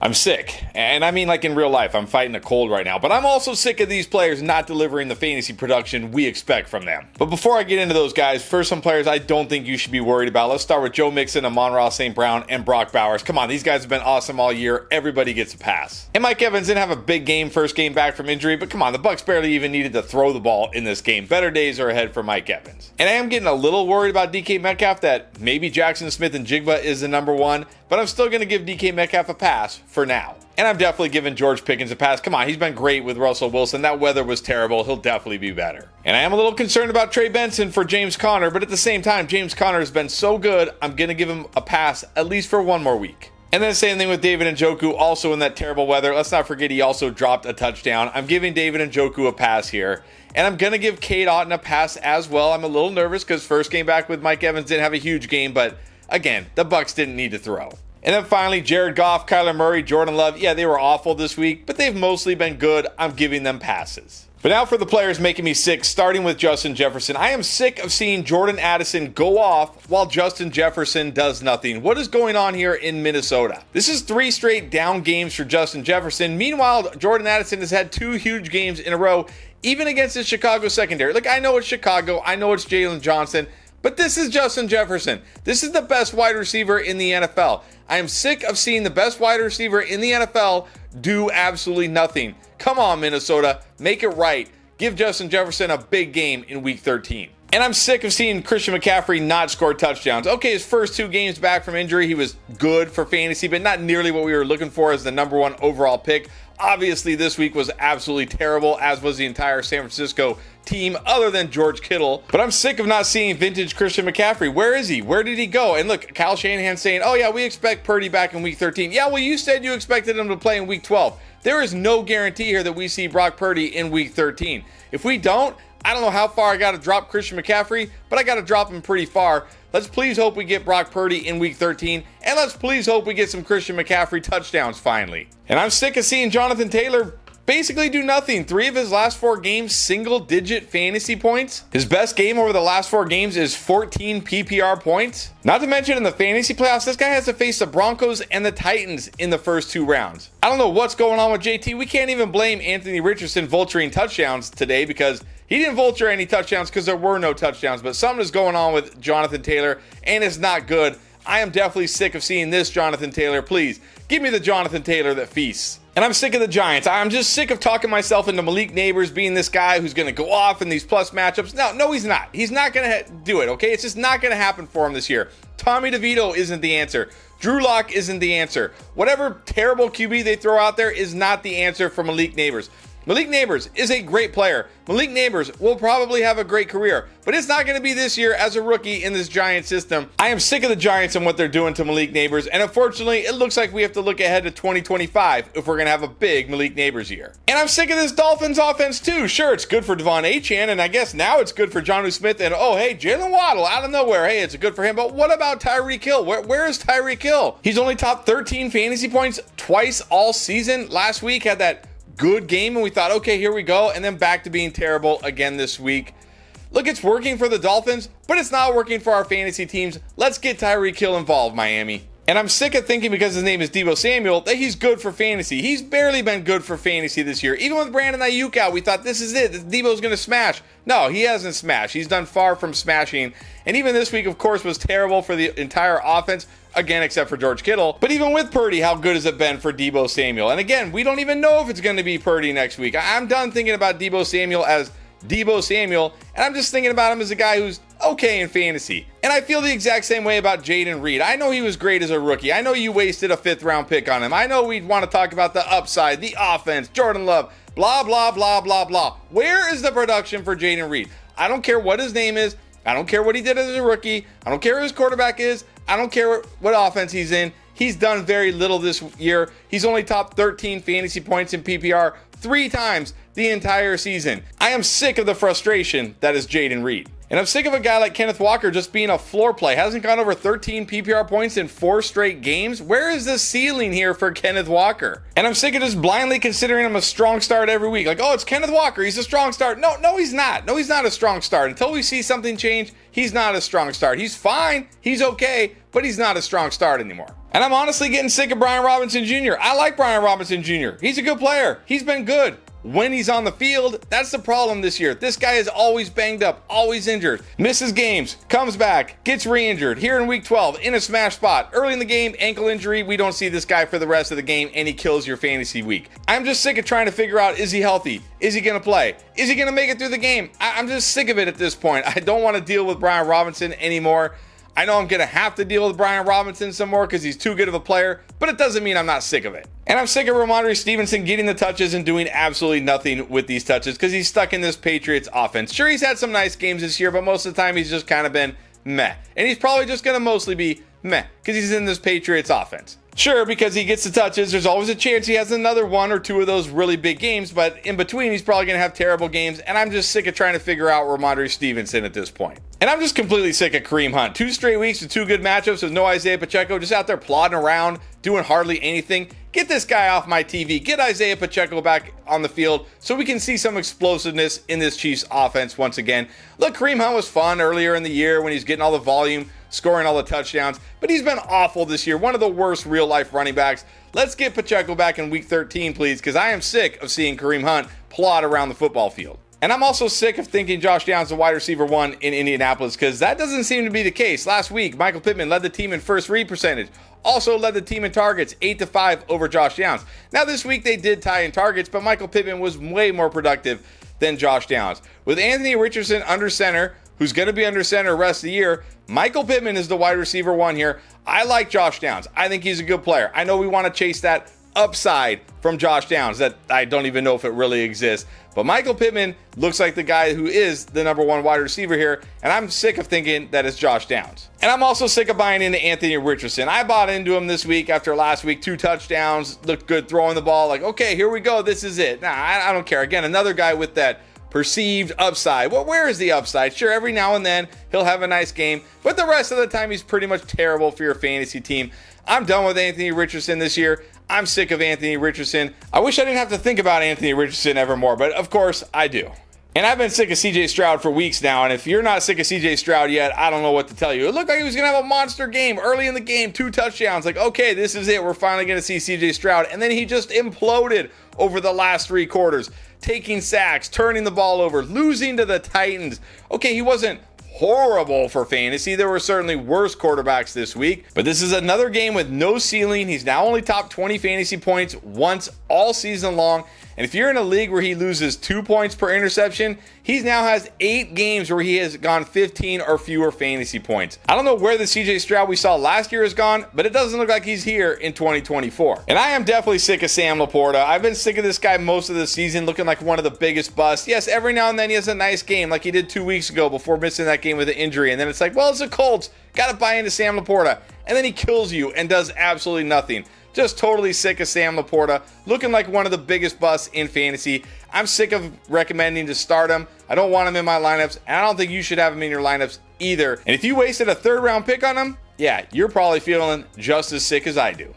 I'm sick, and I mean like in real life, I'm fighting a cold right now, but I'm also sick of these players not delivering the fantasy production we expect from them. But before I get into those guys, first some players I don't think you should be worried about. Let's start with Joe Mixon, Amon-Ra St. Brown, and Brock Bowers. Come on, these guys have been awesome all year. Everybody gets a pass. And Mike Evans didn't have a big game, first game back from injury, but come on, the Bucs barely even needed to throw the ball in this game. Better days are ahead for Mike Evans. And I am getting a little worried about DK Metcalf that maybe Jackson Smith and Jigba is the number one, but I'm still going to give DK Metcalf a pass for now. And I'm definitely giving George Pickens a pass. Come on, he's been great with Russell Wilson. That weather was terrible. He'll definitely be better. And I am a little concerned about Trey Benson for James Conner, but at the same time, James Conner has been so good, I'm going to give him a pass at least for one more week. And then same thing with David Njoku, also in that terrible weather. Let's not forget he also dropped a touchdown. I'm giving David Njoku a pass here. And I'm going to give Cade Otton a pass as well. I'm a little nervous because first game back with Mike Evans didn't have a huge game, but again, the Bucs didn't need to throw. And then finally, Jared Goff, Kyler Murray, Jordan Love. Yeah, they were awful this week, but they've mostly been good. I'm giving them passes. But now for the players making me sick, starting with Justin Jefferson. I am sick of seeing Jordan Addison go off while Justin Jefferson does nothing. What is going on here in Minnesota? This is 3 straight down games for Justin Jefferson. Meanwhile, Jordan Addison has had 2 huge games in a row, even against the Chicago secondary. Look, I know it's Chicago. I know it's Jalen Johnson. But this is Justin Jefferson. This is the best wide receiver in the NFL. I am sick of seeing the best wide receiver in the NFL do absolutely nothing. Come on, Minnesota. Make it right. Give Justin Jefferson a big game in Week 13. And I'm sick of seeing Christian McCaffrey not score touchdowns. Okay, his first 2 games back from injury, he was good for fantasy, but not nearly what we were looking for as the number 1 overall pick. Obviously, this week was absolutely terrible, as was the entire San Francisco team, other than George Kittle. But I'm sick of not seeing vintage Christian McCaffrey. Where is he? Where did he go? And look, Kyle Shanahan saying, oh yeah, we expect Purdy back in Week 13. Yeah, well, you said you expected him to play in Week 12. There is no guarantee here that we see Brock Purdy in Week 13. If we don't, I don't know how far I got to drop Christian McCaffrey, but I got to drop him pretty far. Let's please hope we get Brock Purdy in Week 13, and let's please hope we get some Christian McCaffrey touchdowns finally. And I'm sick of seeing Jonathan Taylor basically do nothing. 3 of his last 4 games, single-digit fantasy points. His best game over the last 4 games is 14 PPR points. Not to mention in the fantasy playoffs, this guy has to face the Broncos and the Titans in the first 2 rounds. I don't know what's going on with JT. We can't even blame Anthony Richardson vulturing touchdowns today because he didn't vulture any touchdowns because there were no touchdowns, but something is going on with Jonathan Taylor, and it's not good. I am definitely sick of seeing this Jonathan Taylor. Please, give me the Jonathan Taylor that feasts. And I'm sick of the Giants. I'm just sick of talking myself into Malik Nabers being this guy who's going to go off in these plus matchups. No, he's not. He's not going to do it, okay? It's just not going to happen for him this year. Tommy DeVito isn't the answer. Drew Lock isn't the answer. Whatever terrible QB they throw out there is not the answer for Malik Nabers. Malik Nabers is a great player. Malik Nabers will probably have a great career, but it's not going to be this year as a rookie in this Giant system. I am sick of the Giants and what they're doing to Malik Nabers, and unfortunately, it looks like we have to look ahead to 2025 if we're going to have a big Malik Nabers year. And I'm sick of this Dolphins offense too. Sure, it's good for Devon Achane, and I guess now it's good for Jonnu Smith, and oh, hey, Jalen Waddle out of nowhere. Hey, it's good for him, but what about Tyreek Hill? Where is Tyreek Hill? He's only topped 13 fantasy points twice all season. Last week had that good game and we thought, okay, here we go, and then back to being terrible again this week. Look, it's working for the Dolphins, but it's not working for our fantasy teams. Let's get Tyreek Hill involved, Miami. And I'm sick of thinking because his name is Deebo Samuel that he's good for fantasy. He's barely been good for fantasy this year. Even with Brandon Ayuk out, we thought this is it. Deebo's going to smash. No, he hasn't smashed. He's done far from smashing. And even this week, of course, was terrible for the entire offense. Again, except for George Kittle. But even with Purdy, how good has it been for Deebo Samuel? And again, we don't even know if it's going to be Purdy next week. I'm done thinking about Deebo Samuel as Deebo Samuel, and I'm just thinking about him as a guy who's okay in fantasy. And I feel the exact same way about Jayden Reed. I know he was great as a rookie. I know you wasted a 5th round pick on him. I know we'd want to talk about the upside, the offense, Jordan Love, blah, blah, blah, blah, blah. Where is the production for Jayden Reed? I don't care what his name is. I don't care what he did as a rookie. I don't care who his quarterback is. I don't care what offense he's in. He's done very little this year. He's only topped 13 fantasy points in PPR 3 times the entire season. I am sick of the frustration that is Jayden Reed. And I'm sick of a guy like Kenneth Walker just being a floor play. Hasn't gone over 13 PPR points in 4 straight games. Where is the ceiling here for Kenneth Walker? And I'm sick of just blindly considering him a strong start every week. Like, oh, it's Kenneth Walker. He's a strong start. No, he's not. No, he's not a strong start. Until we see something change, he's not a strong start. He's fine. He's okay, but he's not a strong start anymore. And I'm honestly getting sick of Brian Robinson Jr. I like Brian Robinson Jr. He's a good player. He's been good. When he's on the field, that's the problem this year. This guy is always banged up, always injured, misses games, comes back, gets re-injured here in week 12 in a smash spot. Early in the game, ankle injury, we don't see this guy for the rest of the game, and he kills your fantasy week. I'm just sick of trying to figure out, is he healthy? Is he going to play? Is he going to make it through the game? I'm just sick of it at this point. I don't want to deal with Brian Robinson anymore. I know I'm going to have to deal with Brian Robinson some more because he's too good of a player, but it doesn't mean I'm not sick of it. And I'm sick of Rhamondre Stevenson getting the touches and doing absolutely nothing with these touches because he's stuck in this Patriots offense. Sure, he's had some nice games this year, but most of the time he's just kind of been meh. And he's probably just going to mostly be meh because he's in this Patriots offense. Sure, because he gets the touches, there's always a chance he has another one or two of those really big games, but in between, he's probably going to have terrible games, and I'm just sick of trying to figure out Rhamondre Stevenson at this point. And I'm just completely sick of Kareem Hunt. 2 straight weeks with 2 good matchups with no Isaiah Pacheco, just out there plodding around, doing hardly anything. Get this guy off my TV. Get Isaiah Pacheco back on the field so we can see some explosiveness in this Chiefs offense once again. Look, Kareem Hunt was fun earlier in the year when he's getting all the volume, scoring all the touchdowns, but he's been awful this year. One of the worst real-life running backs. Let's get Pacheco back in week 13, please, because I am sick of seeing Kareem Hunt plod around the football field. And I'm also sick of thinking Josh Downs the wide receiver 1 in Indianapolis because that doesn't seem to be the case. Last week, Michael Pittman led the team in first read percentage. Also led the team in targets, 8-5 over Josh Downs. Now this week they did tie in targets, but Michael Pittman was way more productive than Josh Downs. With Anthony Richardson under center, who's going to be under center the rest of the year, Michael Pittman is the wide receiver 1 here. I like Josh Downs. I think he's a good player. I know we want to chase that upside from Josh Downs that I don't even know if it really exists. But Michael Pittman looks like the guy who is the number 1 wide receiver here, and I'm sick of thinking that it's Josh Downs. And I'm also sick of buying into Anthony Richardson. I bought into him this week after last week, 2 touchdowns, looked good throwing the ball, like, okay, here we go, this is it. Nah, I don't care. Again, another guy with that perceived upside. Well, where is the upside? Sure, every now and then he'll have a nice game, but the rest of the time he's pretty much terrible for your fantasy team. I'm done with Anthony Richardson this year. I'm sick of Anthony Richardson. I wish I didn't have to think about Anthony Richardson ever more, but of course I do. And I've been sick of CJ Stroud for weeks now, and if you're not sick of CJ Stroud yet, I don't know what to tell you. It looked like he was going to have a monster game early in the game, 2 touchdowns. Like, okay, this is it. We're finally going to see CJ Stroud. And then he just imploded over the last 3 quarters, taking sacks, turning the ball over, losing to the Titans. Okay, he wasn't horrible for fantasy. There were certainly worse quarterbacks this week, but this is another game with no ceiling. He's now only top 20 fantasy points once all season long. And if you're in a league where he loses 2 points per interception, he now has 8 games where he has gone 15 or fewer fantasy points. I don't know where the CJ Stroud we saw last year is gone, but it doesn't look like he's here in 2024. And I am definitely sick of Sam Laporta. I've been sick of this guy most of the season, looking like one of the biggest busts. Yes, every now and then he has a nice game like he did 2 weeks ago before missing that game with an injury. And then it's like, well, it's the Colts. Got to buy into Sam Laporta. And then he kills you and does absolutely nothing. Just totally sick of Sam Laporta, looking like one of the biggest busts in fantasy. I'm sick of recommending to start him. I don't want him in my lineups, and I don't think you should have him in your lineups either. And if you wasted a 3rd round pick on him, yeah, you're probably feeling just as sick as I do.